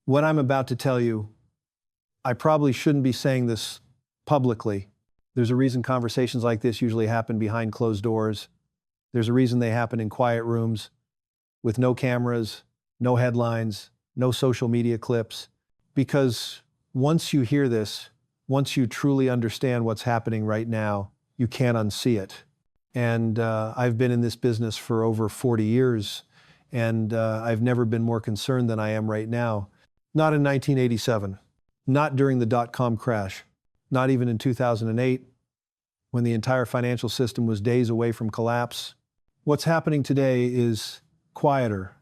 What I'm about to tell you, I probably shouldn't be saying this publicly. There's a reason conversations like this usually happen behind closed doors. There's a reason they happen in quiet rooms with no cameras, no headlines, no social media clips. Because once you hear this, once you truly understand what's happening right now, you can't unsee it. And I've been in this business for over 40 years, and I've never been more concerned than I am right now. Not in 1987, not during the dot-com crash, not even in 2008, when the entire financial system was days away from collapse. What's happening today is quieter,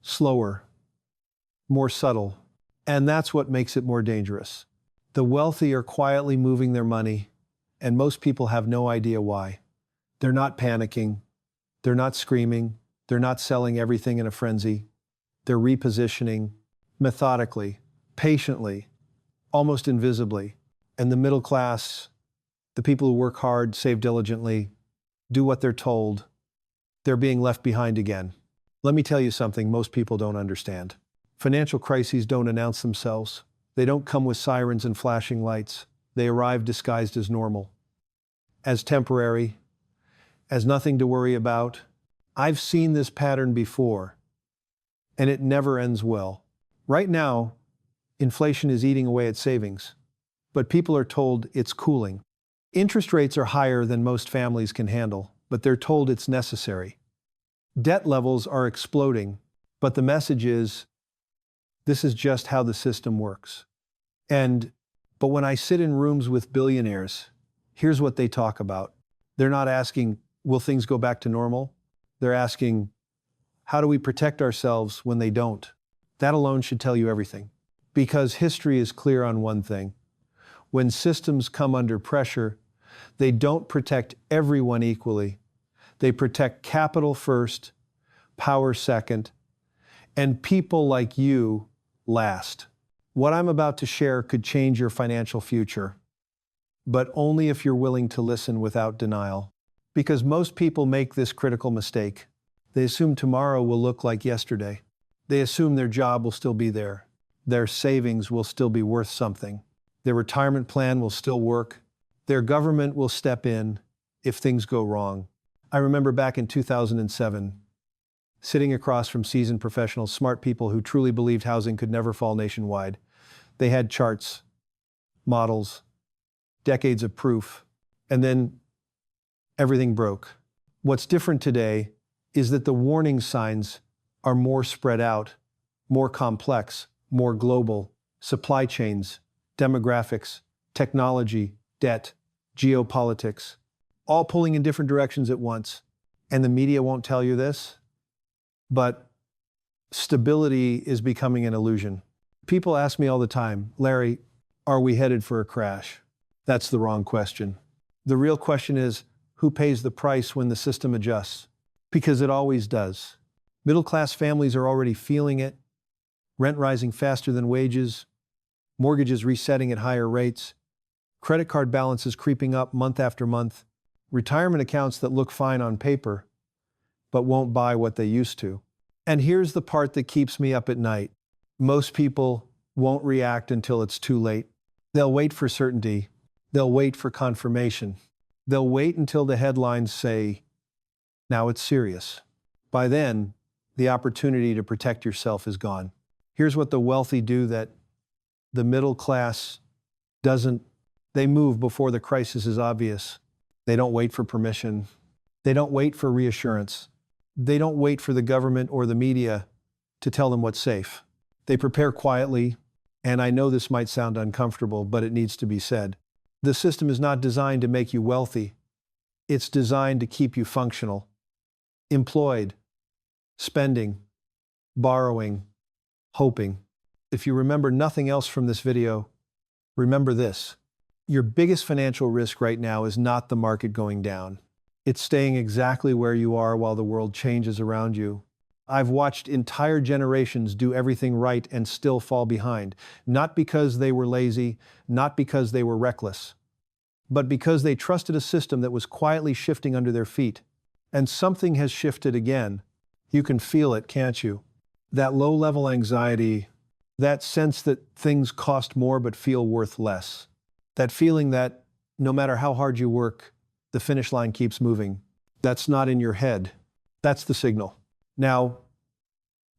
slower, more subtle, and that's what makes it more dangerous. The wealthy are quietly moving their money, and most people have no idea why. They're not panicking, they're not screaming, they're not selling everything in a frenzy. They're repositioning methodically, patiently, almost invisibly. And the middle class, the people who work hard, save diligently, do what they're told, they're being left behind again. Let me tell you something most people don't understand. Financial crises don't announce themselves. They don't come with sirens and flashing lights. They arrive disguised as normal, as temporary, as nothing to worry about. I've seen this pattern before, and it never ends well. Right now, inflation is eating away at savings, but people are told it's cooling. Interest rates are higher than most families can handle, but they're told it's necessary. Debt levels are exploding, but the message is, this is just how the system works. But when I sit in rooms with billionaires, here's what they talk about. They're not asking, will things go back to normal? They're asking, how do we protect ourselves when they don't? That alone should tell you everything. Because history is clear on one thing. When systems come under pressure, they don't protect everyone equally. They protect capital first, power second, and people like you last. What I'm about to share could change your financial future, but only if you're willing to listen without denial. Because most people make this critical mistake. They assume tomorrow will look like yesterday. They assume their job will still be there. Their savings will still be worth something. Their retirement plan will still work. Their government will step in if things go wrong. I remember back in 2007, sitting across from seasoned professionals, smart people who truly believed housing could never fall nationwide. They had charts, models, decades of proof, and then everything broke. What's different today is that the warning signs are more spread out, more complex, more global. Supply chains, demographics, technology, debt, geopolitics, all pulling in different directions at once. And the media won't tell you this, but stability is becoming an illusion. People ask me all the time, Larry, are we headed for a crash? That's the wrong question. The real question is, who pays the price when the system adjusts? Because it always does. Middle-class families are already feeling it. Rent rising faster than wages, mortgages resetting at higher rates, credit card balances creeping up month after month, retirement accounts that look fine on paper, but won't buy what they used to. And here's the part that keeps me up at night. Most people won't react until it's too late. They'll wait for certainty. They'll wait for confirmation. They'll wait until the headlines say, now it's serious. By then, the opportunity to protect yourself is gone. Here's what the wealthy do that the middle class doesn't. They move before the crisis is obvious. They don't wait for permission. They don't wait for reassurance. They don't wait for the government or the media to tell them what's safe. They prepare quietly, and I know this might sound uncomfortable, but it needs to be said. The system is not designed to make you wealthy. It's designed to keep you functional, employed, spending, borrowing, hoping. If you remember nothing else from this video, remember this. Your biggest financial risk right now is not the market going down. It's staying exactly where you are while the world changes around you. I've watched entire generations do everything right and still fall behind, not because they were lazy, not because they were reckless, but because they trusted a system that was quietly shifting under their feet. And something has shifted again. You can feel it, can't you? That low-level anxiety, That sense that things cost more but feel worth less. That feeling that no matter how hard you work, the finish line keeps moving. That's not in your head. That's the signal. Now,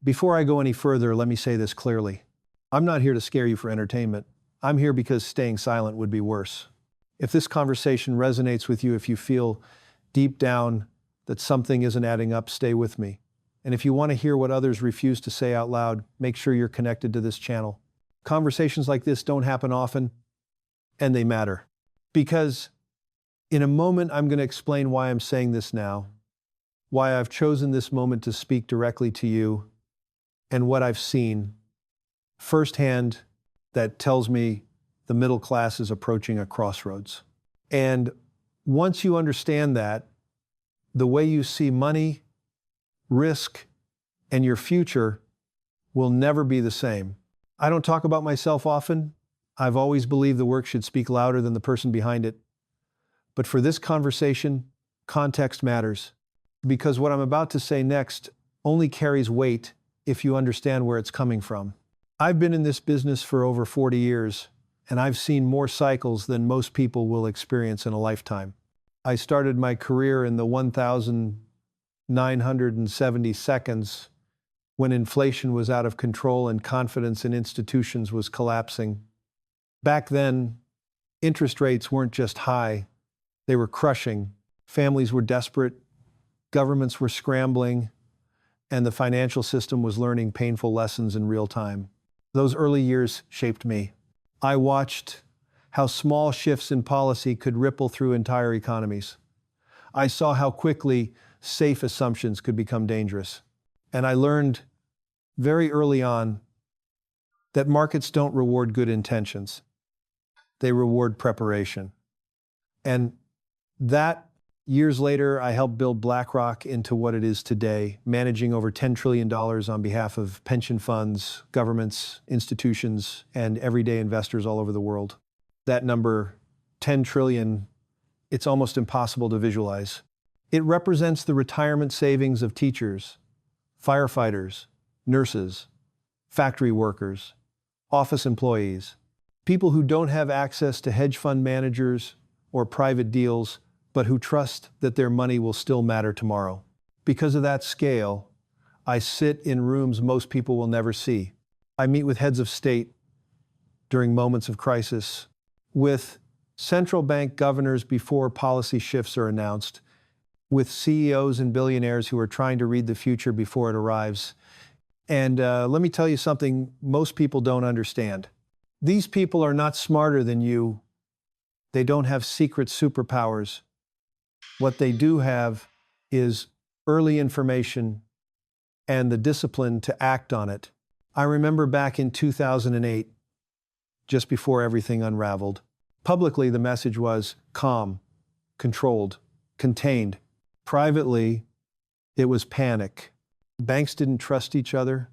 before I go any further, let me say this clearly. I'm not here to scare you for entertainment. I'm here because staying silent would be worse. If this conversation resonates with you, if you feel deep down that something isn't adding up, stay with me. And if you want to hear what others refuse to say out loud, make sure you're connected to this channel. Conversations like this don't happen often, and they matter. Because in a moment, I'm going to explain why I'm saying this now, why I've chosen this moment to speak directly to you, and what I've seen firsthand that tells me the middle class is approaching a crossroads. And once you understand that, the way you see money, risk, and your future will never be the same. I don't talk about myself often. I've always believed the work should speak louder than the person behind it. But for this conversation, context matters. Because what I'm about to say next only carries weight if you understand where it's coming from. I've been in this business for over 40 years, and I've seen more cycles than most people will experience in a lifetime. I started my career in the 1,970 seconds when inflation was out of control and confidence in institutions was collapsing. Back then, interest rates weren't just high, they were crushing. Families were desperate, governments were scrambling, and the financial system was learning painful lessons in real time. Those early years shaped me. I watched how small shifts in policy could ripple through entire economies. I saw how quickly safe assumptions could become dangerous. And I learned very early on that markets don't reward good intentions. They reward preparation. And that, years later, I helped build BlackRock into what it is today, managing over $10 trillion on behalf of pension funds, governments, institutions, and everyday investors all over the world. That number, 10 trillion, it's almost impossible to visualize. It represents the retirement savings of teachers, firefighters, nurses, factory workers, office employees, people who don't have access to hedge fund managers or private deals, but who trust that their money will still matter tomorrow. Because of that scale, I sit in rooms most people will never see. I meet with heads of state during moments of crisis, with central bank governors before policy shifts are announced, with CEOs and billionaires who are trying to read the future before it arrives. And let me tell you something most people don't understand. These people are not smarter than you. They don't have secret superpowers. What they do have is early information and the discipline to act on it. I remember back in 2008, just before everything unraveled, publicly the message was calm, controlled, contained. Privately, it was panic. Banks didn't trust each other.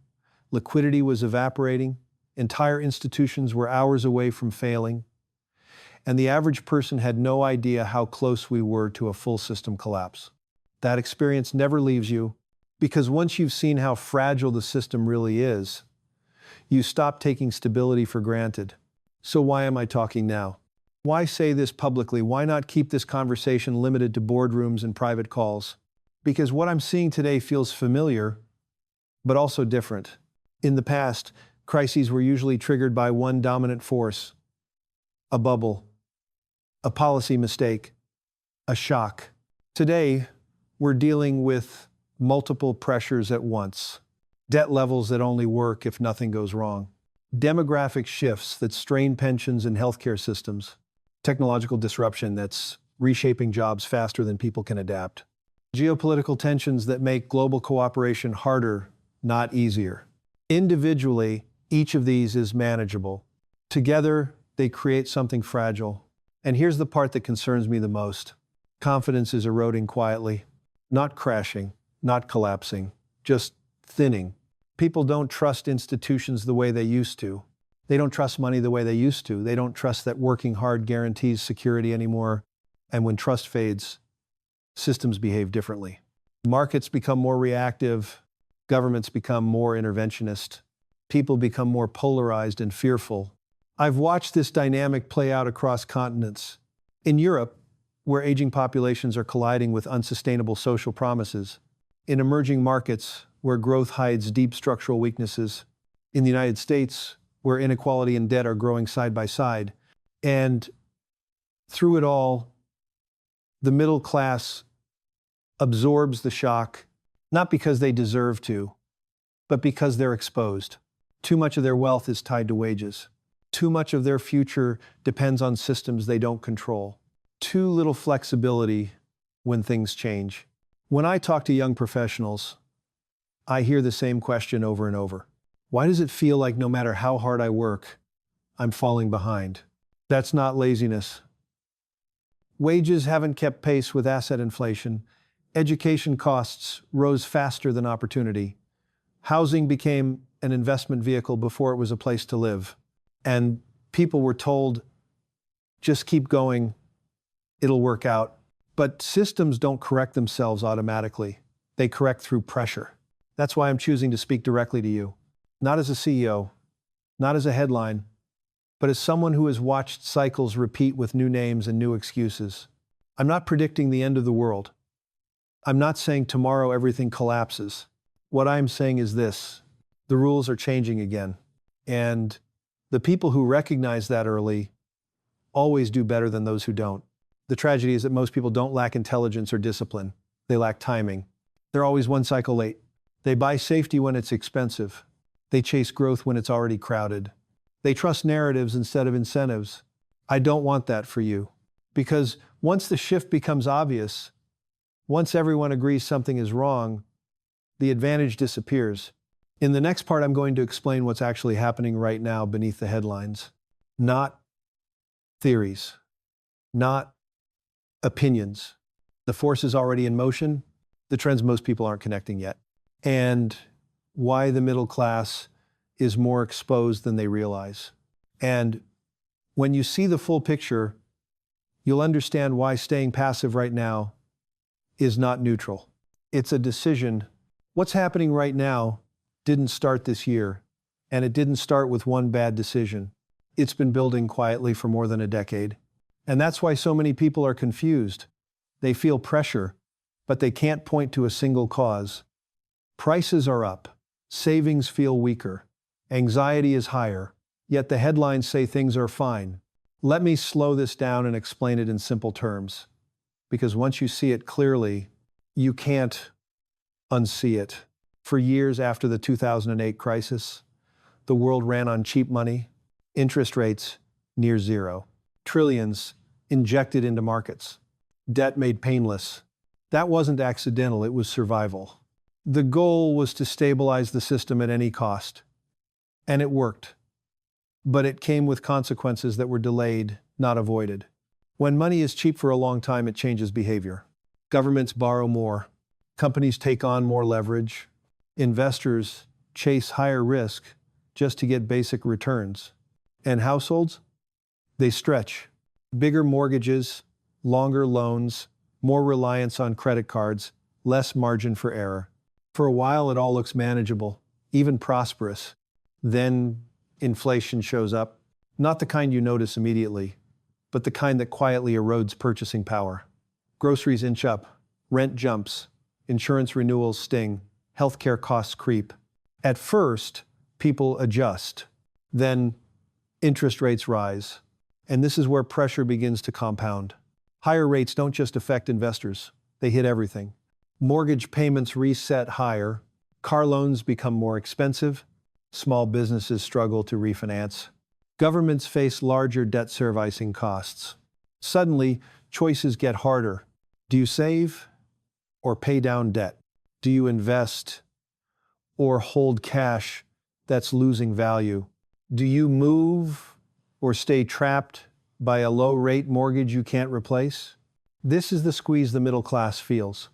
Liquidity was evaporating. Entire institutions were hours away from failing. And the average person had no idea how close we were to a full system collapse. That experience never leaves you, because once you've seen how fragile the system really is, you stop taking stability for granted. So why am I talking now? Why say this publicly? Why not keep this conversation limited to boardrooms and private calls? Because what I'm seeing today feels familiar, but also different. In the past, crises were usually triggered by one dominant force: a bubble, a policy mistake, a shock. Today, we're dealing with multiple pressures at once. Debt levels that only work if nothing goes wrong. Demographic shifts that strain pensions and healthcare systems. Technological disruption that's reshaping jobs faster than people can adapt. Geopolitical tensions that make global cooperation harder, not easier. Individually, each of these is manageable. Together, they create something fragile. And here's the part that concerns me the most. Confidence is eroding quietly, not crashing, not collapsing, just thinning. People don't trust institutions the way they used to. They don't trust money the way they used to. They don't trust that working hard guarantees security anymore. And when trust fades, systems behave differently. Markets become more reactive. Governments become more interventionist. People become more polarized and fearful. I've watched this dynamic play out across continents. In Europe, where aging populations are colliding with unsustainable social promises. In emerging markets, where growth hides deep structural weaknesses. In the United States, where inequality and debt are growing side by side. And through it all, the middle class absorbs the shock, not because they deserve to, but because they're exposed. Too much of their wealth is tied to wages. Too much of their future depends on systems they don't control. Too little flexibility when things change. When I talk to young professionals, I hear the same question over and over. Why does it feel like no matter how hard I work, I'm falling behind? That's not laziness. Wages haven't kept pace with asset inflation. Education costs rose faster than opportunity. Housing became an investment vehicle before it was a place to live. And people were told, just keep going, it'll work out. But systems don't correct themselves automatically. They correct through pressure. That's why I'm choosing to speak directly to you. Not as a CEO, not as a headline, but as someone who has watched cycles repeat with new names and new excuses. I'm not predicting the end of the world. I'm not saying tomorrow everything collapses. What I'm saying is this: the rules are changing again. And the people who recognize that early always do better than those who don't. The tragedy is that most people don't lack intelligence or discipline. They lack timing. They're always one cycle late. They buy safety when it's expensive. They chase growth when it's already crowded. They trust narratives instead of incentives. I don't want that for you. Because once the shift becomes obvious, once everyone agrees something is wrong, the advantage disappears. In the next part, I'm going to explain what's actually happening right now beneath the headlines. Not theories. Not opinions. The force is already in motion. The trends most people aren't connecting yet. And why the middle class is more exposed than they realize. And when you see the full picture, you'll understand why staying passive right now is not neutral. It's a decision. What's happening right now didn't start this year, and it didn't start with one bad decision. It's been building quietly for more than a decade. And that's why so many people are confused. They feel pressure, but they can't point to a single cause. Prices are up. Savings feel weaker. Anxiety is higher. Yet the headlines say things are fine. Let me slow this down and explain it in simple terms. Because once you see it clearly, you can't unsee it. For years after the 2008 crisis, the world ran on cheap money, interest rates near zero, trillions injected into markets, debt made painless. That wasn't accidental, it was survival. The goal was to stabilize the system at any cost. And it worked. But it came with consequences that were delayed, not avoided. When money is cheap for a long time, it changes behavior. Governments borrow more. Companies take on more leverage. Investors chase higher risk just to get basic returns. And households? They stretch. Bigger mortgages, longer loans, more reliance on credit cards, less margin for error. For a while, it all looks manageable, even prosperous. Then inflation shows up. Not the kind you notice immediately, but the kind that quietly erodes purchasing power. Groceries inch up, rent jumps, insurance renewals sting, healthcare costs creep. At first, people adjust. Then interest rates rise. And this is where pressure begins to compound. Higher rates don't just affect investors, they hit everything. Mortgage payments reset higher, car loans become more expensive, small businesses struggle to refinance. Governments face larger debt servicing costs. Suddenly, choices get harder. Do you save or pay down debt? Do you invest or hold cash that's losing value? Do you move or stay trapped by a low-rate mortgage you can't replace? This is the squeeze the middle class feels.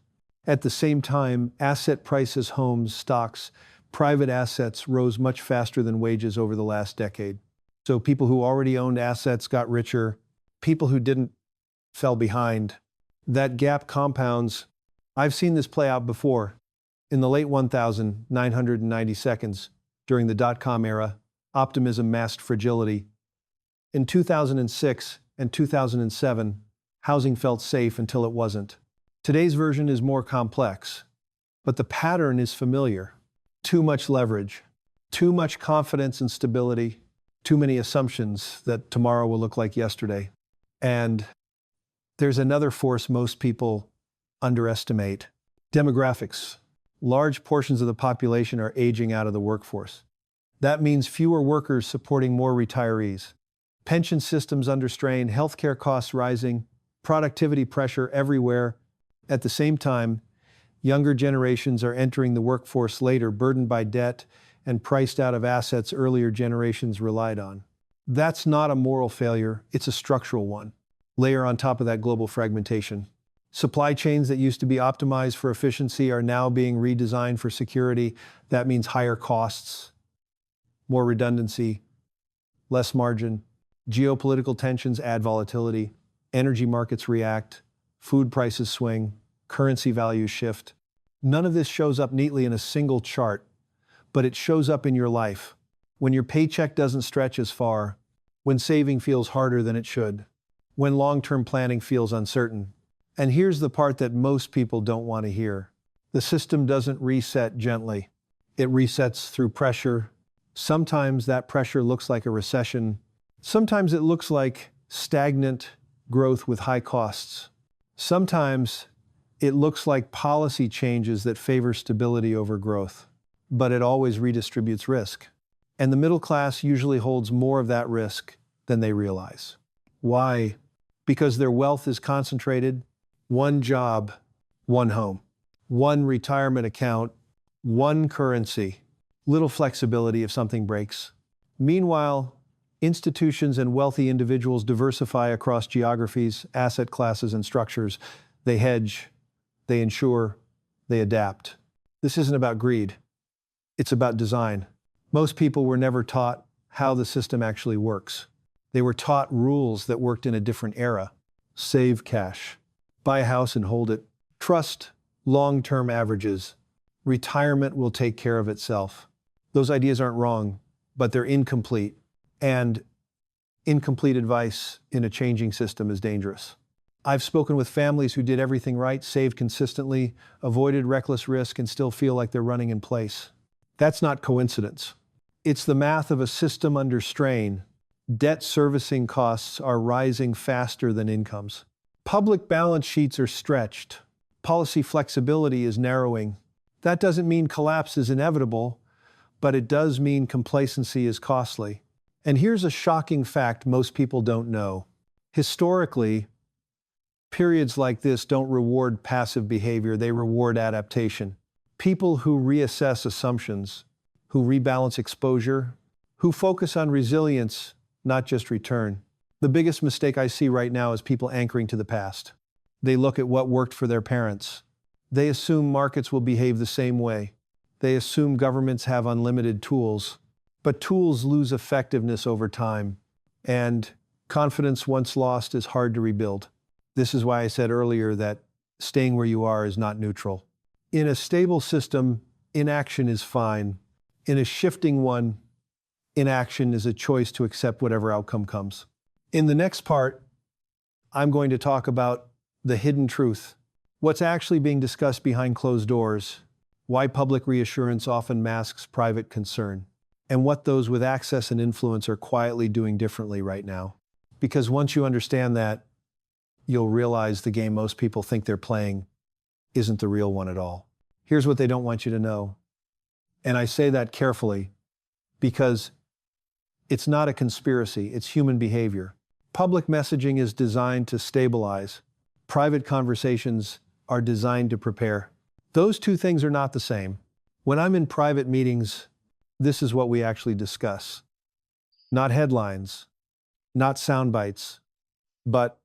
At the same time, asset prices, homes, stocks, private assets rose much faster than wages over the last decade. So people who already owned assets got richer. People who didn't fell behind. That gap compounds. I've seen this play out before. In the late 1990s, During the dot-com era, optimism masked fragility. In 2006 and 2007, housing felt safe until it wasn't. Today's version is more complex, but the pattern is familiar. Too much leverage, too much confidence and stability, too many assumptions that tomorrow will look like yesterday. And there's another force most people underestimate: demographics. Large portions of the population are aging out of the workforce. That means fewer workers supporting more retirees. Pension systems under strain, healthcare costs rising, productivity pressure everywhere. At the same time, younger generations are entering the workforce later, burdened by debt and priced out of assets earlier generations relied on. That's not a moral failure, it's a structural one. Layer on top of that global fragmentation. Supply chains that used to be optimized for efficiency are now being redesigned for security. That means higher costs, more redundancy, less margin. Geopolitical tensions add volatility. Energy markets react. Food prices swing. Currency values shift. None of this shows up neatly in a single chart, but it shows up in your life. When your paycheck doesn't stretch as far, when saving feels harder than it should, when long-term planning feels uncertain. And here's the part that most people don't want to hear. The system doesn't reset gently. It resets through pressure. Sometimes that pressure looks like a recession. Sometimes it looks like stagnant growth with high costs. Sometimes it looks like policy changes that favor stability over growth. But it always redistributes risk. And the middle class usually holds more of that risk than they realize. Why? Because their wealth is concentrated. One job, one home, one retirement account, one currency, little flexibility if something breaks. Meanwhile, institutions and wealthy individuals diversify across geographies, asset classes, and structures. They hedge, they insure, they adapt. This isn't about greed. It's about design. Most people were never taught how the system actually works. They were taught rules that worked in a different era. Save cash. Buy a house and hold it. Trust long-term averages. Retirement will take care of itself. Those ideas aren't wrong, but they're incomplete. And incomplete advice in a changing system is dangerous. I've spoken with families who did everything right, saved consistently, avoided reckless risk, and still feel like they're running in place. That's not coincidence. It's the math of a system under strain. Debt servicing costs are rising faster than incomes. Public balance sheets are stretched. Policy flexibility is narrowing. That doesn't mean collapse is inevitable, but it does mean complacency is costly. And here's a shocking fact most people don't know. Historically, periods like this don't reward passive behavior, they reward adaptation. People who reassess assumptions, who rebalance exposure, who focus on resilience, not just return. The biggest mistake I see right now is people anchoring to the past. They look at what worked for their parents. They assume markets will behave the same way. They assume governments have unlimited tools. But tools lose effectiveness over time. And confidence once lost is hard to rebuild. This is why I said earlier that staying where you are is not neutral. In a stable system, inaction is fine. In a shifting one, inaction is a choice to accept whatever outcome comes. In the next part, I'm going to talk about the hidden truth, what's actually being discussed behind closed doors, why public reassurance often masks private concern, and what those with access and influence are quietly doing differently right now. Because once you understand that, you'll realize the game most people think they're playing isn't the real one at all. Here's what they don't want you to know. And I say that carefully because it's not a conspiracy, it's human behavior. Public messaging is designed to stabilize. Private conversations are designed to prepare. Those two things are not the same. When I'm in private meetings, this is what we actually discuss. Not headlines, not sound bites, but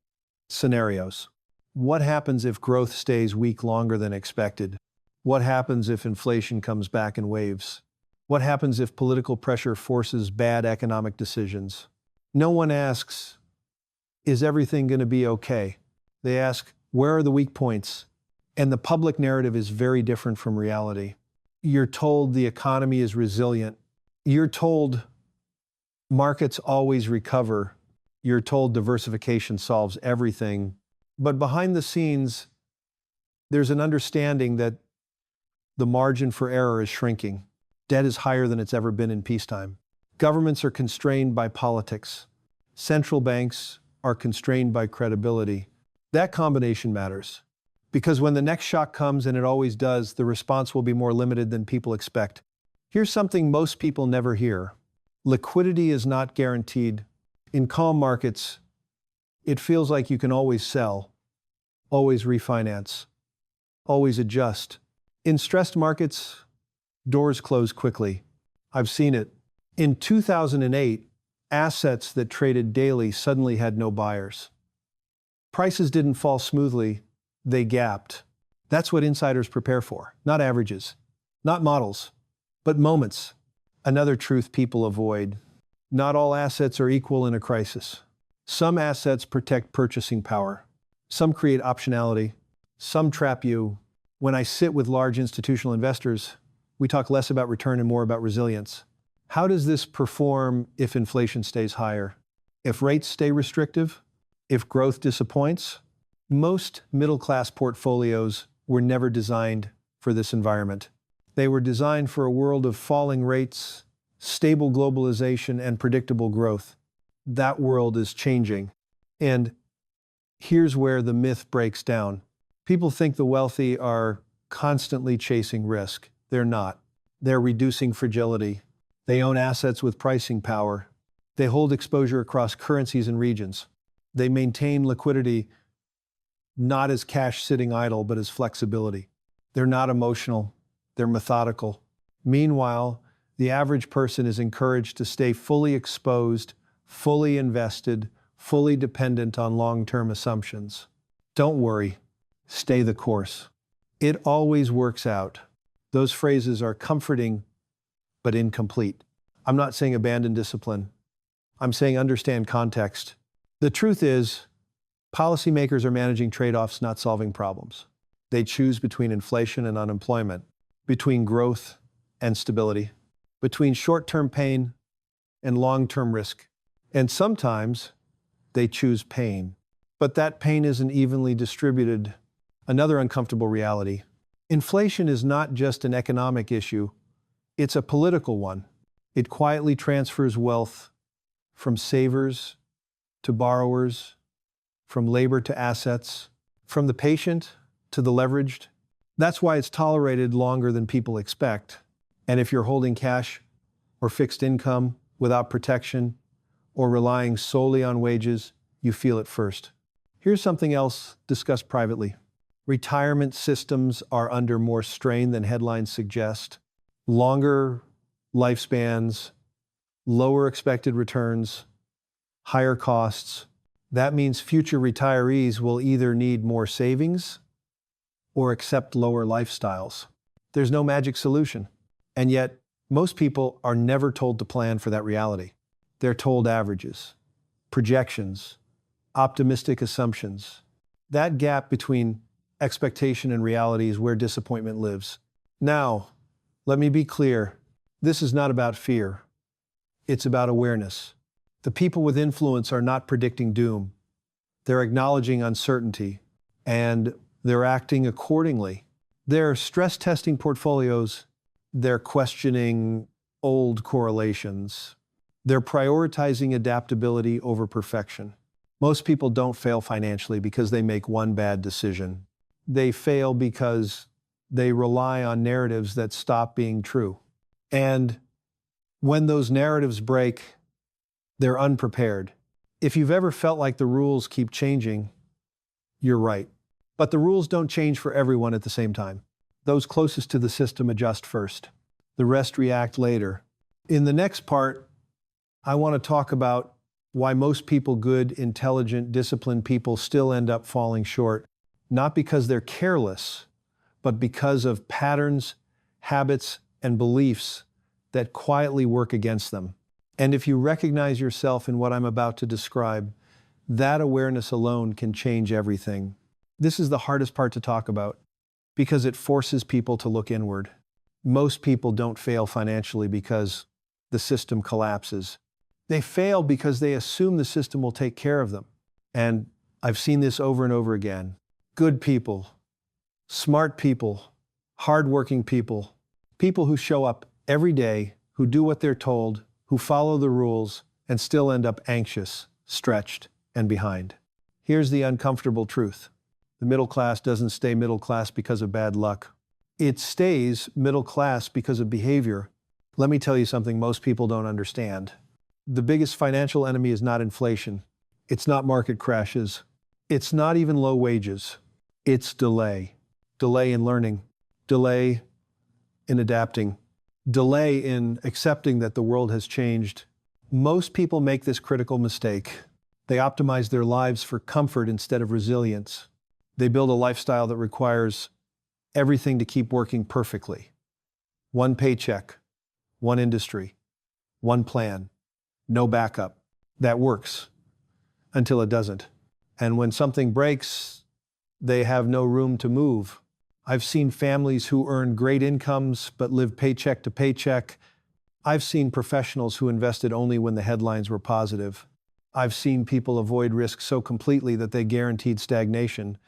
scenarios. What happens if growth stays weak longer than expected? What happens if inflation comes back in waves? What happens if political pressure forces bad economic decisions? No one asks, is everything going to be okay? They ask, where are the weak points? And the public narrative is very different from reality. You're told the economy is resilient, You're told markets always recover. You're told diversification solves everything. But behind the scenes, there's an understanding that the margin for error is shrinking. Debt is higher than it's ever been in peacetime. Governments are constrained by politics. Central banks are constrained by credibility. That combination matters. Because when the next shock comes, and it always does, the response will be more limited than people expect. Here's something most people never hear. Liquidity is not guaranteed. In calm markets, it feels like you can always sell, always refinance, always adjust. In stressed markets, doors close quickly. I've seen it. In 2008, assets that traded daily suddenly had no buyers. Prices didn't fall smoothly, they gapped. That's what insiders prepare for, not averages, not models, but moments. Another truth people avoid. Not all assets are equal in a crisis. Some assets protect purchasing power. Some create optionality. Some trap you. When I sit with large institutional investors, we talk less about return and more about resilience. How does this perform if inflation stays higher? If rates stay restrictive? If growth disappoints? Most middle-class portfolios were never designed for this environment. They were designed for a world of falling rates, stable globalization, and predictable growth. That world is changing. And here's where the myth breaks down. People think the wealthy are constantly chasing risk. They're not. They're reducing fragility. They own assets with pricing power. They hold exposure across currencies and regions. They maintain liquidity not as cash sitting idle, but as flexibility. They're not emotional. They're methodical. Meanwhile, the average person is encouraged to stay fully exposed, fully invested, fully dependent on long-term assumptions. Don't worry. Stay the course. It always works out. Those phrases are comforting, but incomplete. I'm not saying abandon discipline. I'm saying understand context. The truth is, policymakers are managing trade-offs, not solving problems. They choose between inflation and unemployment, between growth and stability, between short-term pain and long-term risk. And sometimes they choose pain. But that pain isn't evenly distributed. Another uncomfortable reality. Inflation is not just an economic issue, it's a political one. It quietly transfers wealth from savers to borrowers, from labor to assets, from the patient to the leveraged. That's why it's tolerated longer than people expect. And if you're holding cash or fixed income without protection or relying solely on wages, you feel it first. Here's something else discussed privately. Retirement systems are under more strain than headlines suggest. Longer lifespans, lower expected returns, higher costs. That means future retirees will either need more savings or accept lower lifestyles. There's no magic solution. And yet, most people are never told to plan for that reality. They're told averages, projections, optimistic assumptions. That gap between expectation and reality is where disappointment lives. Now, let me be clear. This is not about fear. It's about awareness. The people with influence are not predicting doom. They're acknowledging uncertainty, and they're acting accordingly. They're stress testing portfolios. They're questioning old correlations. They're prioritizing adaptability over perfection. Most people don't fail financially because they make one bad decision. They fail because they rely on narratives that stop being true. And when those narratives break, they're unprepared. If you've ever felt like the rules keep changing, you're right. But the rules don't change for everyone at the same time. Those closest to the system adjust first. The rest react later. In the next part, I want to talk about why most people, good, intelligent, disciplined people, still end up falling short. Not because they're careless, but because of patterns, habits, and beliefs that quietly work against them. And if you recognize yourself in what I'm about to describe, that awareness alone can change everything. This is the hardest part to talk about because it forces people to look inward. Most people don't fail financially because the system collapses. They fail because they assume the system will take care of them. And I've seen this over and over again. Good people, smart people, hardworking people, people who show up every day, who do what they're told, who follow the rules, and still end up anxious, stretched, and behind. Here's the uncomfortable truth. The middle class doesn't stay middle class because of bad luck. It stays middle class because of behavior. Let me tell you something most people don't understand. The biggest financial enemy is not inflation. It's not market crashes. It's not even low wages. It's delay. Delay in learning. Delay in adapting. Delay in accepting that the world has changed. Most people make this critical mistake. They optimize their lives for comfort instead of resilience. They build a lifestyle that requires everything to keep working perfectly. One paycheck, one industry, one plan, no backup. That works until it doesn't. And when something breaks, they have no room to move. I've seen families who earn great incomes but live paycheck to paycheck. I've seen professionals who invested only when the headlines were positive. I've seen people avoid risk so completely that they guaranteed stagnation.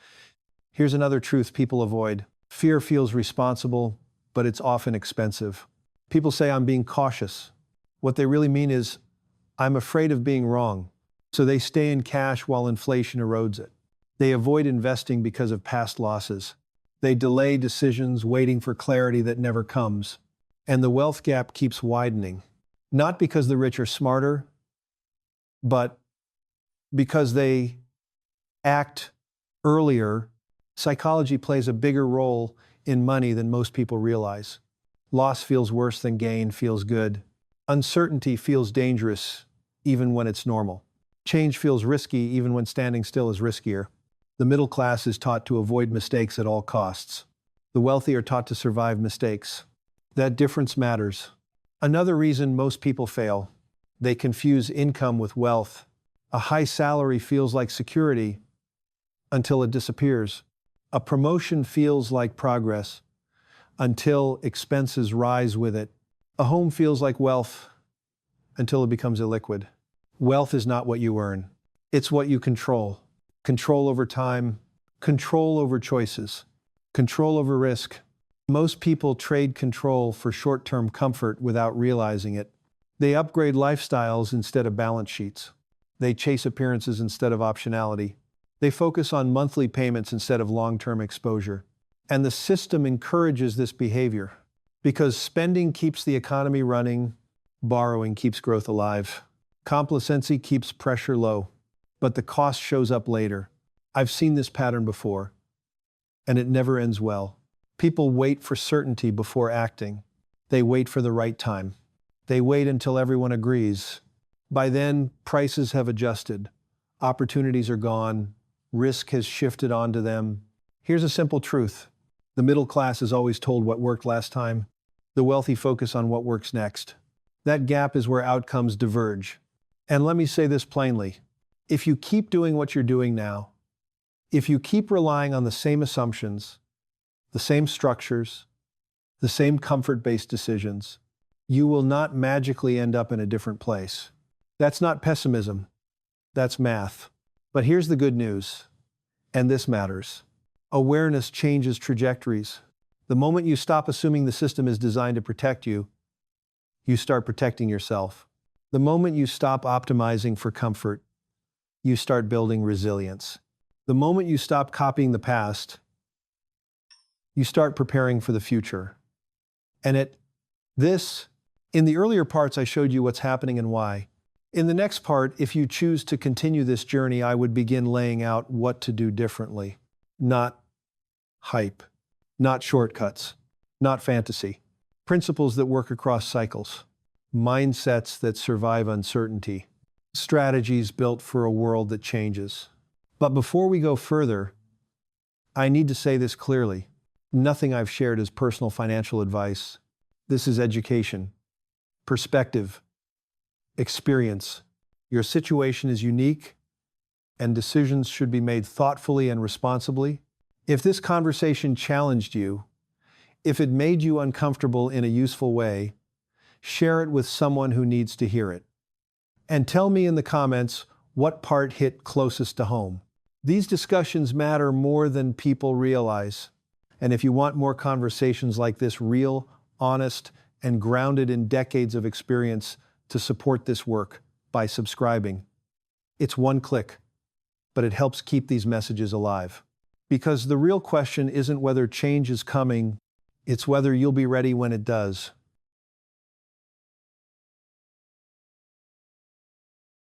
Here's another truth people avoid. Fear feels responsible, but it's often expensive. People say, I'm being cautious. What they really mean is, I'm afraid of being wrong. So they stay in cash while inflation erodes it. They avoid investing because of past losses. They delay decisions, waiting for clarity that never comes. And the wealth gap keeps widening. Not because the rich are smarter, but because they act earlier. Psychology plays a bigger role in money than most people realize. Loss feels worse than gain feels good. Uncertainty feels dangerous, even when it's normal. Change feels risky, even when standing still is riskier. The middle class is taught to avoid mistakes at all costs. The wealthy are taught to survive mistakes. That difference matters. Another reason most people fail. They confuse income with wealth. A high salary feels like security until it disappears. A promotion feels like progress until expenses rise with it. A home feels like wealth until it becomes illiquid. Wealth is not what you earn. It's what you control. Control over time, control over choices, control over risk. Most people trade control for short-term comfort without realizing it. They upgrade lifestyles instead of balance sheets. They chase appearances instead of optionality. They focus on monthly payments instead of long-term exposure. And the system encourages this behavior because spending keeps the economy running, borrowing keeps growth alive. Complacency keeps pressure low, but the cost shows up later. I've seen this pattern before, and it never ends well. People wait for certainty before acting. They wait for the right time. They wait until everyone agrees. By then, prices have adjusted. Opportunities are gone. Risk has shifted onto them. Here's a simple truth. The middle class is always told what worked last time. The wealthy focus on what works next. That gap is where outcomes diverge. And let me say this plainly. If you keep doing what you're doing now, if you keep relying on the same assumptions, the same structures, the same comfort-based decisions, you will not magically end up in a different place. That's not pessimism. That's math. But here's the good news, and this matters. Awareness changes trajectories. The moment you stop assuming the system is designed to protect you, you start protecting yourself. The moment you stop optimizing for comfort, you start building resilience. The moment you stop copying the past, you start preparing for the future. And in the earlier parts, I showed you what's happening and why. In the next part, if you choose to continue this journey, I would begin laying out what to do differently. Not hype, not shortcuts, not fantasy. Principles that work across cycles. Mindsets that survive uncertainty. Strategies built for a world that changes. But before we go further, I need to say this clearly. Nothing I've shared is personal financial advice. This is education, perspective, experience. Your situation is unique, and decisions should be made thoughtfully and responsibly. If this conversation challenged you, if it made you uncomfortable in a useful way, Share it with someone who needs to hear it. And tell me in the comments what part hit closest to home. These discussions matter more than people realize. And if you want more conversations like this, real, honest, and grounded in decades of experience, to support this work by subscribing. It's one click, but it helps keep these messages alive. Because the real question isn't whether change is coming, it's whether you'll be ready when it does.